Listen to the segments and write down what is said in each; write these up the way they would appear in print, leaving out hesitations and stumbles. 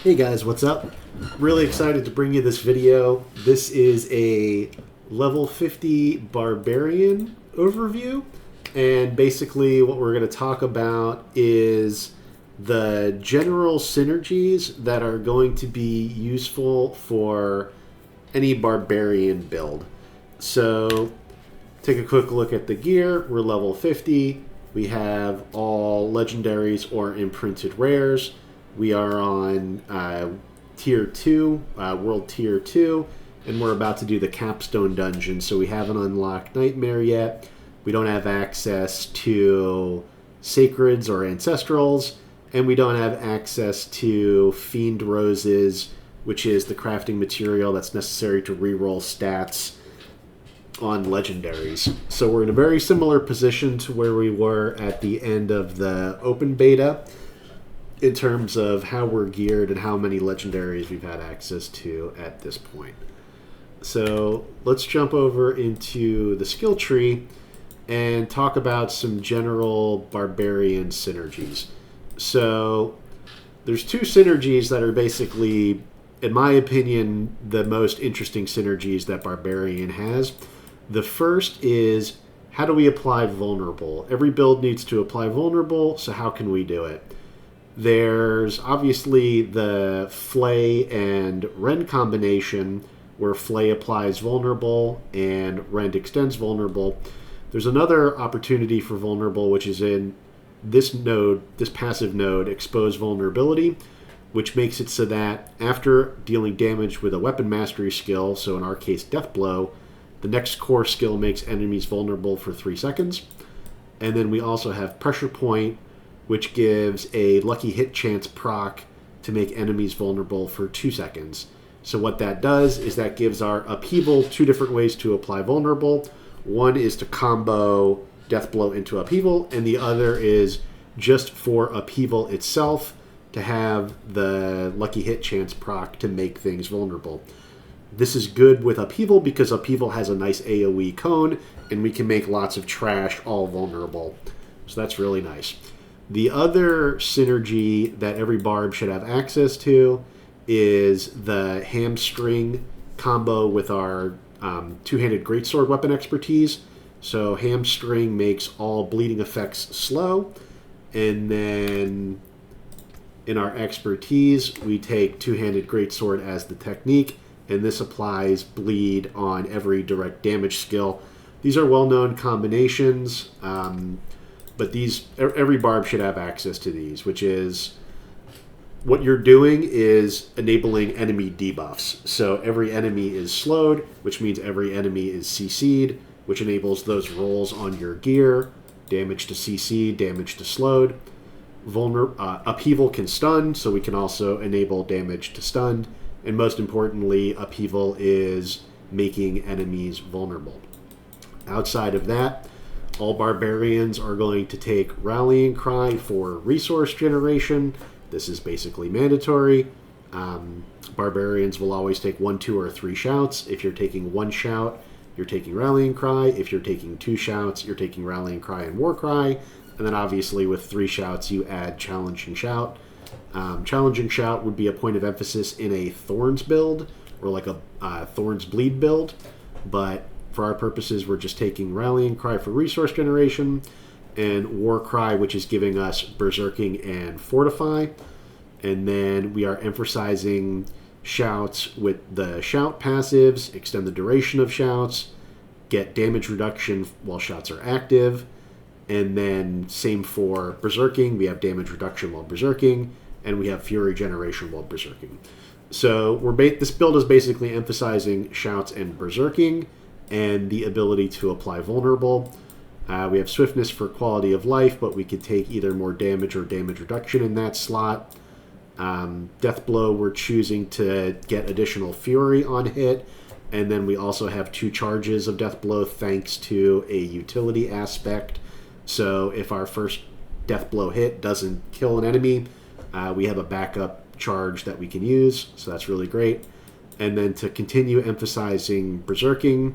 Hey guys, what's up? Really excited to bring you this video. This is a level 50 barbarian overview, and basically what we're going to talk about is the general synergies that are going to be useful for any barbarian build. So take a quick look at the gear. We're level 50. We have all legendaries or imprinted rares. We are on Tier 2, World Tier 2, and we're about to do the Capstone dungeon, so we haven't unlocked Nightmare yet. We don't have access to Sacreds or Ancestrals, and we don't have access to Fiend Roses, which is the crafting material that's necessary to reroll stats on legendaries. So we're in a very similar position to where we were at the end of the open beta in terms of how we're geared and how many legendaries we've had access to at this point. So let's jump over into the skill tree and talk about some general barbarian synergies. So there's two synergies that are basically, in my opinion, the most interesting synergies that barbarian has. The first is, how do we apply vulnerable? Every build needs to apply vulnerable, so how can we do it? There's obviously the Flay and Rend combination, where Flay applies vulnerable and Rend extends vulnerable. There's another opportunity for vulnerable, which is in this node, this passive node, expose vulnerability, which makes it so that after dealing damage with a weapon mastery skill, so in our case death blow, the next core skill makes enemies vulnerable for 3 seconds. And then we also have pressure point, which gives a lucky hit chance proc to make enemies vulnerable for 2 seconds. So what that does is that gives our upheaval 2 different ways to apply vulnerable. One is to combo death blow into upheaval, and the other is just for upheaval itself to have the lucky hit chance proc to make things vulnerable. This is good with upheaval because upheaval has a nice AoE cone, and we can make lots of trash all vulnerable. So that's really nice. The other synergy that every Barb should have access to is the hamstring combo with our two-handed greatsword weapon expertise. So hamstring makes all bleeding effects slow, and then in our expertise we take two-handed greatsword as the technique, and this applies bleed on every direct damage skill. These are well-known combinations. But these, every Barb should have access to these, which is what you're doing is enabling enemy debuffs. So every enemy is slowed, which means every enemy is CC'd, which enables those rolls on your gear. Damage to CC, damage to slowed. Upheaval can stun, so we can also enable damage to stunned. And most importantly, upheaval is making enemies vulnerable. Outside of that, all barbarians are going to take Rallying Cry for resource generation. This is basically mandatory. Barbarians will always take 1, 2, or 3 shouts. If you're taking 1 shout, you're taking Rallying Cry. If you're taking 2 shouts, you're taking Rallying Cry and War Cry. And then obviously with 3 shouts, you add Challenging Shout. Challenging Shout would be a point of emphasis in a Thorns build, or like a Thorns Bleed build. But for our purposes, we're just taking Rallying Cry for resource generation and War Cry, which is giving us Berserking and Fortify. And then we are emphasizing shouts with the shout passives, extend the duration of shouts, get damage reduction while shouts are active. And then same for Berserking, we have damage reduction while Berserking, and we have Fury generation while Berserking. So this build is basically emphasizing shouts and Berserking, and the ability to apply vulnerable. We have swiftness for quality of life, but we could take either more damage or damage reduction in that slot. Death blow, we're choosing to get additional fury on hit, and then we also have 2 charges of death blow thanks to a utility aspect. So if our first death blow hit doesn't kill an enemy, we have a backup charge that we can use, so that's really great. And then to continue emphasizing Berserking,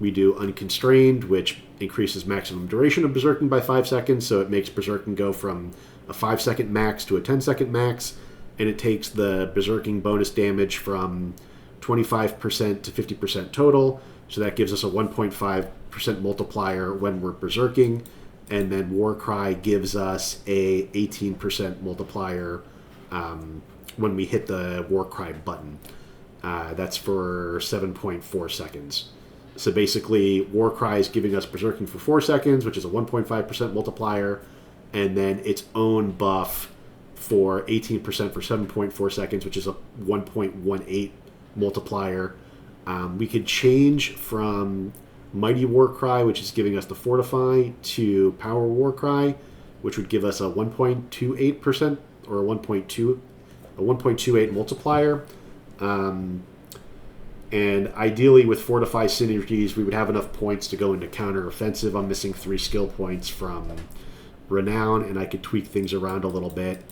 we do Unconstrained, which increases maximum duration of Berserking by 5 seconds, so it makes Berserking go from a 5-second max to a 10-second max. and it takes the berserking bonus damage from 25% to 50% total. So that gives us a 1.5% multiplier when we're berserking, and then Warcry gives us a 18% multiplier when we hit the Warcry button. That's for 7.4 seconds. So basically, Warcry is giving us berserking for 4 seconds, which is a 1.5% multiplier, and then its own buff for 18% for 7.4 seconds, which is a 1.18 multiplier. We could change from Mighty Warcry, which is giving us the Fortify, to Power Warcry, which would give us a 1.28% or a 1.28 multiplier. And ideally, with Fortify synergies, we would have enough points to go into counter offensive. I'm missing 3 skill points from Renown, and I could tweak things around a little bit.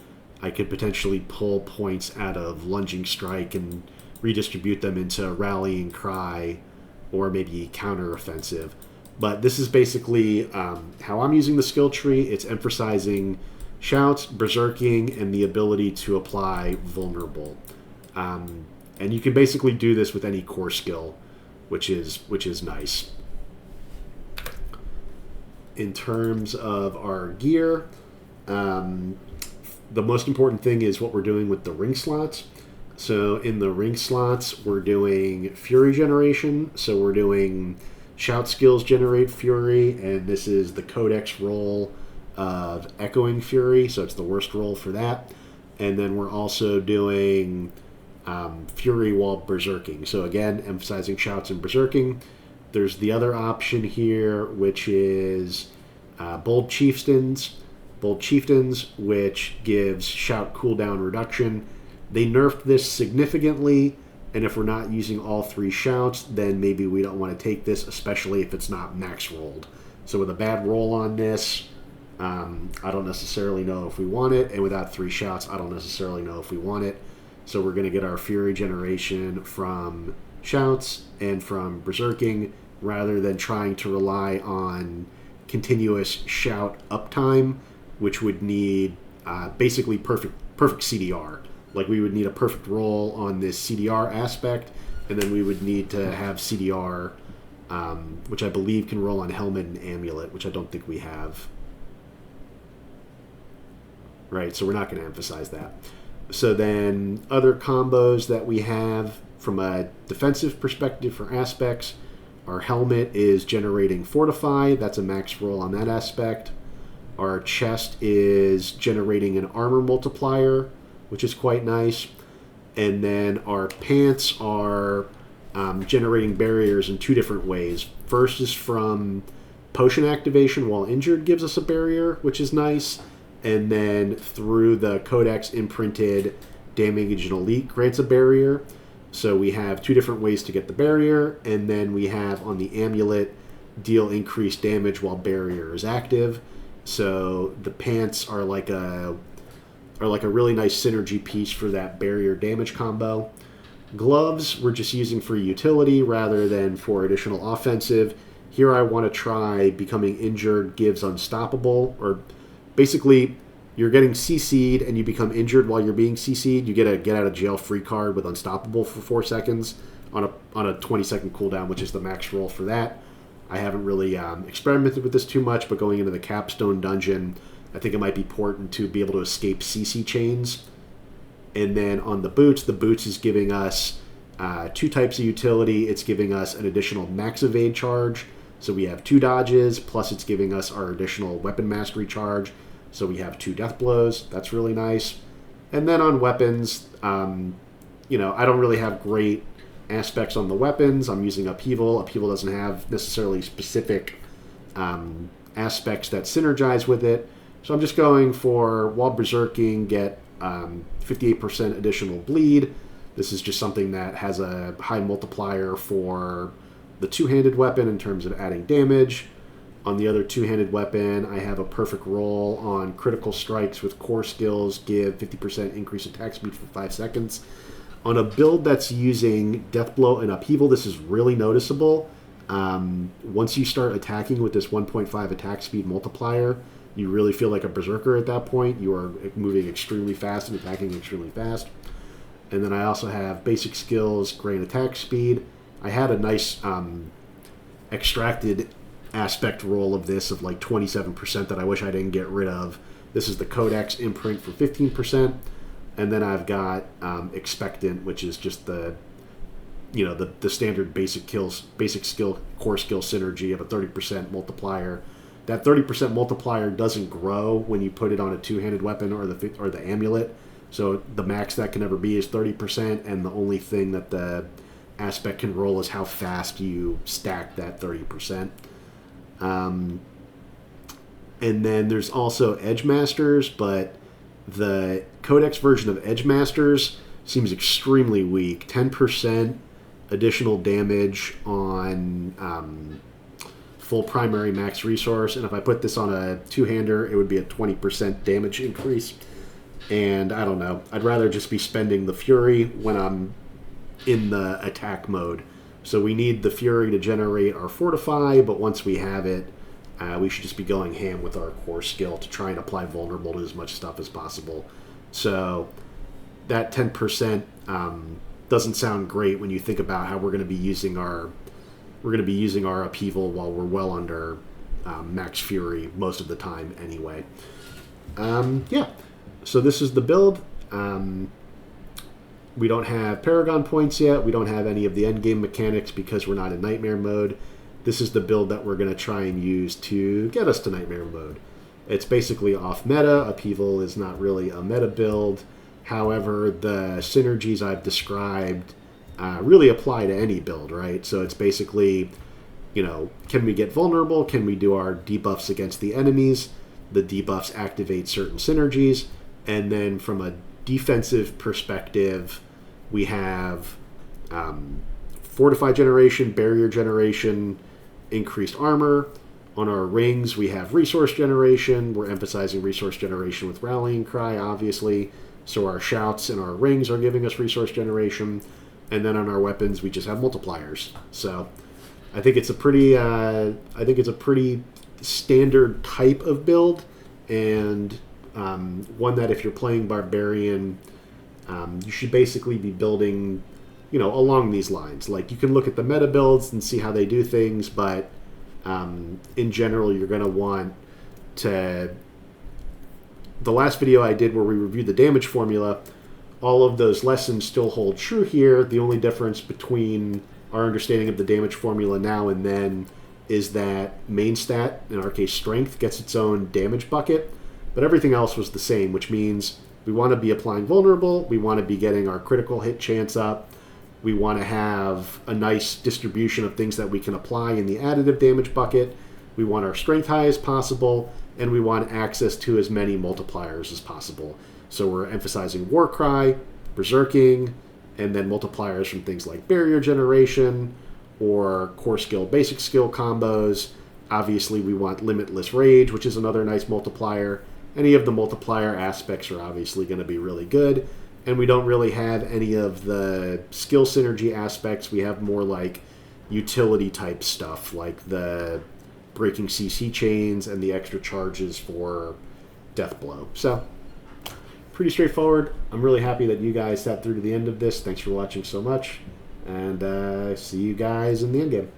I could potentially pull points out of Lunging Strike and redistribute them into Rallying Cry or maybe counter offensive. But this is basically how I'm using the skill tree. It's emphasizing shouts, berserking, and the ability to apply vulnerable. And you can basically do this with any core skill, which is nice. In terms of our gear, the most important thing is what we're doing with the ring slots. So in the ring slots, we're doing Fury generation. So we're doing Shout skills generate Fury, and this is the Codex roll of Echoing Fury, so it's the worst roll for that. And then we're also doing Fury while berserking. So again, emphasizing shouts and berserking. There's the other option here, which is Bold Chieftains. Bold Chieftains, which gives shout cooldown reduction. They nerfed this significantly, and if we're not using all 3 shouts, then maybe we don't want to take this, especially if it's not max rolled. So with a bad roll on this, I don't necessarily know if we want it, and without 3 shouts, I don't necessarily know if we want it. So we're going to get our Fury generation from shouts and from berserking, rather than trying to rely on continuous shout uptime, which would need basically perfect CDR. Like, we would need a perfect roll on this CDR aspect, and then we would need to have CDR, which I believe can roll on Helmet and Amulet, which I don't think we have. Right, so we're not going to emphasize that. So then other combos that we have from a defensive perspective for aspects, our Helmet is generating Fortify. That's a max roll on that aspect. Our chest is generating an armor multiplier, which is quite nice. And then our pants are generating barriers in 2 different ways. First is from potion activation while injured gives us a barrier, which is nice. And then through the Codex imprinted damage and elite grants a barrier. So we have 2 different ways to get the barrier, and then we have on the amulet deal increased damage while barrier is active. So the pants are like a really nice synergy piece for that barrier damage combo. Gloves we're just using for utility rather than for additional offensive. Here I want to try becoming injured gives unstoppable, or basically you're getting CC'd and you become injured while you're being CC'd. You get a get out of jail free card with unstoppable for 4 seconds on a 20-second cooldown, which is the max roll for that. I haven't really experimented with this too much, but going into the Capstone dungeon, I think it might be important to be able to escape CC chains. And then on the boots is giving us 2 types of utility. It's giving us an additional max evade charge, so we have 2 dodges, plus it's giving us our additional weapon mastery charge, so we have 2 death blows. That's really nice. And then on weapons, I don't really have great aspects on the weapons. I'm using Upheaval. Upheaval doesn't have necessarily specific aspects that synergize with it. So I'm just going for, while berserking, get 58% additional bleed. This is just something that has a high multiplier for the 2-handed weapon in terms of adding damage. On the other 2-handed weapon, I have a perfect roll on critical strikes with core skills, give 50% increase attack speed for 5 seconds. On a build that's using Deathblow and Upheaval, this is really noticeable. Once you start attacking with this 1.5 attack speed multiplier, You really feel like a berserker at that point. You are moving extremely fast and attacking extremely fast. And then I also have basic skills, grain attack speed. I had a nice extracted aspect roll of this of like 27% that I wish I didn't get rid of. This is the Codex imprint for 15%. And then I've got expectant, which is just the standard basic skill, core skill synergy of a 30% multiplier. That 30% multiplier doesn't grow when you put it on a two-handed weapon or the amulet. So the max that can ever be is 30%, and the only thing that the aspect can roll is how fast you stack that 30%. And then there's also Edge Masters, but the Codex version of Edge Masters seems extremely weak. 10% additional damage on full primary max resource, and if I put this on a two-hander, it would be a 20% damage increase. And I don't know. I'd rather just be spending the Fury when I'm in the attack mode. So we need the Fury to generate our Fortify, but once we have it, we should just be going ham with our core skill to try and apply Vulnerable to as much stuff as possible. So that 10% doesn't sound great when you think about how we're going to be using our upheaval while we're well under max Fury most of the time anyway. Yeah. So this is the build. We don't have Paragon points yet. We don't have any of the endgame mechanics because we're not in Nightmare mode. This is the build that we're going to try and use to get us to Nightmare mode. It's basically off meta. Upheaval is not really a meta build. However, the synergies I've described really apply to any build, right? So it's basically, can we get vulnerable? Can we do our debuffs against the enemies? The debuffs activate certain synergies. And then from a defensive perspective, we have Fortify generation, barrier generation, increased armor. On our rings, we have resource generation. We're emphasizing resource generation with Rallying Cry, obviously. So our shouts and our rings are giving us resource generation. And then on our weapons, we just have multipliers. So I think it's a pretty standard type of build, and one that if you're playing Barbarian, you should basically be building, along these lines. Like, you can look at the meta builds and see how they do things, but in general, you're going to want to... The last video I did where we reviewed the damage formula, all of those lessons still hold true here. The only difference between our understanding of the damage formula now and then is that main stat, in our case strength, gets its own damage bucket, but everything else was the same, which means we want to be applying vulnerable, we want to be getting our critical hit chance up, we want to have a nice distribution of things that we can apply in the additive damage bucket, we want our strength high as possible, and we want access to as many multipliers as possible. So we're emphasizing Warcry, Berserking, and then multipliers from things like barrier generation or core skill, basic skill combos. Obviously, we want Limitless Rage, which is another nice multiplier. Any of the multiplier aspects are obviously going to be really good. And we don't really have any of the skill synergy aspects. We have more like utility type stuff, like the breaking CC chains and the extra charges for Death Blow. So, pretty straightforward. I'm really happy that you guys sat through to the end of this. Thanks for watching so much. And see you guys in the endgame.